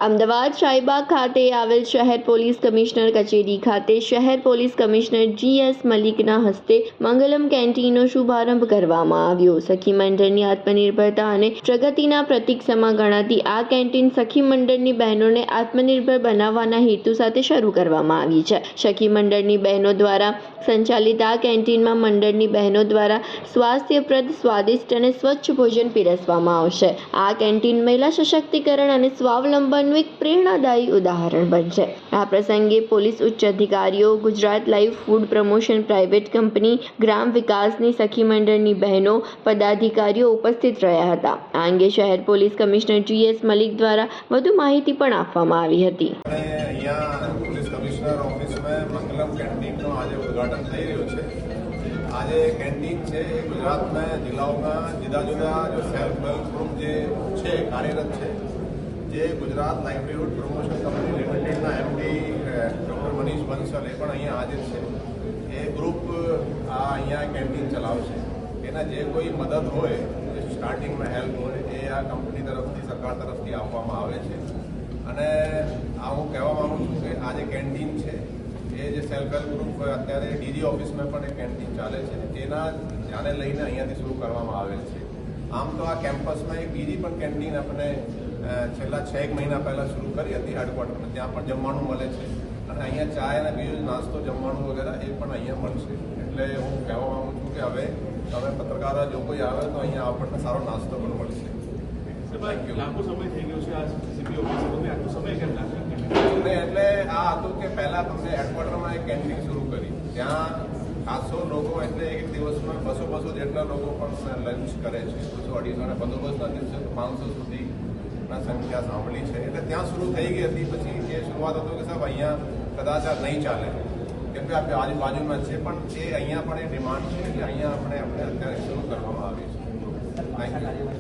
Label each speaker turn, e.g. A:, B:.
A: અમદાવાદ શાહીબાગ ખાતે આવેલ શહેર પોલીસ કમિશનર કચેરી ખાતે શહેર પોલીસ કમિશનર GS મલિકના હસ્તે મંગલમ કેન્ટીનનો શુભારંભ કરવામાં આવ્યો। સખી મંડળની આત્મનિર્ભરતા અને પ્રગતિના પ્રતીક સમા ગણાતી આ કેન્ટીન સખી મંડળની બહેનોને આત્મનિર્ભર બનાવવાના હેતુ સાથે શરૂ કરવામાં આવી છે। સખી મંડળની બહેનો દ્વારા સંચાલિત આ કેન્ટીનમાં મંડળની બહેનો દ્વારા સ્વાસ્થ્યપ્રદ, સ્વાદિષ્ટ અને સ્વચ્છ ભોજન પીરસવામાં આવશે। આ કેન્ટીન મહિલા સશક્તિકરણ અને સ્વાવલંબનનું એક પ્રેરણાદાયી ઉદાહરણ બનશે। આ પ્રસંગે પોલીસ ઉચ્ચ અધિકારીઓ, Gujarat live food promotion private company, ગ્રામ વિકાસની સખી મંડળની બહેનો, પદાધિકારીઓ ઉપસ્થિત રહ્યા હતા। આ અંગે શહેર પોલીસ કમિશનર GS મલિક દ્વારા વધુ માહિતી પણ આપવામાં આવી હતી।
B: પોલીસ કમિશનર ઓફિસમાં મંગલમ કેન્ટીનનો આજે ઉદ્ઘાટન થઈ રહ્યું છે। આજે કેન્ટીન છે એ ગુજરાતના જિલ્લાઓમાં જુદા જુદા જો સેલ્ફ હેલ્પ ગ્રુપ જે છે કાર્યરત છે, જે ગુજરાત લાઇવલીહુડ પ્રમોશન કંપની લિમિટેડના MD ડૉક્ટર મનીષ બંસલ એ પણ અહીંયા હાજર છે। એ ગ્રુપ અહીંયા કેન્ટીન ચલાવશે। એના જે કોઈ મદદ હોય, સ્ટાર્ટિંગમાં હેલ્પ હોય, એ આ કંપની તરફથી, સરકાર તરફથી આપવામાં આવે છે। અને હું કહેવા માગું છું કે આ જે કેન્ટીન છે એ જે સેલ્ફ હેલ્પ ગ્રુપ અત્યારે DG ઓફિસમાં પણ એ કેન્ટીન ચાલે છે, તેના ધ્યાને લઈને અહીંયાથી શરૂ કરવામાં આવેલ છે। આમ તો આ કેમ્પસમાં એક બીજી પણ કેન્ટીન આપણે છેલ્લા 6 મહિના પહેલાં શરૂ કરી હતી હેડક્વાર્ટરમાં, ત્યાં પણ જમવાનું મળે છે અને અહીંયા ચાય અને બીજો નાસ્તો, જમવાનું વગેરે એ પણ અહીંયા મળશે। એટલે હું કહેવા માગું છું કે હવે પત્રકારો જો કોઈ આવે તો અહીંયા આપણને સારો નાસ્તો પણ મળશે।
C: લાંબો સમય થઈ ગયો છે આ CP ઓફિસે, તમે આટલો સમય કેમ લાગ્યો?
B: એટલે આ હતું કે પહેલાં તમને હેડક્વાર્ટરમાં એક કેન્ટીન શરૂ કરી, ત્યાં 700 લોકો, એટલે એક દિવસમાં 200 જેટલા લોકો પણ લંચ કરે છે, 200-250 અને બંદોબસ્તના દિવસે 500 સુધીના સંખ્યા સાંભળી છે। એટલે ત્યાં શરૂ થઈ ગઈ હતી। પછી એ શરૂઆત હતું કે સાહેબ અહીંયા કદાચ આ નહીં ચાલે, કેમ કે આ આજુબાજુમાં છે, પણ એ અહીંયા પણ એ ડિમાન્ડ છે, એટલે અહીંયા આપણે અત્યારે શરૂ કરવામાં આવી છે। Thank you.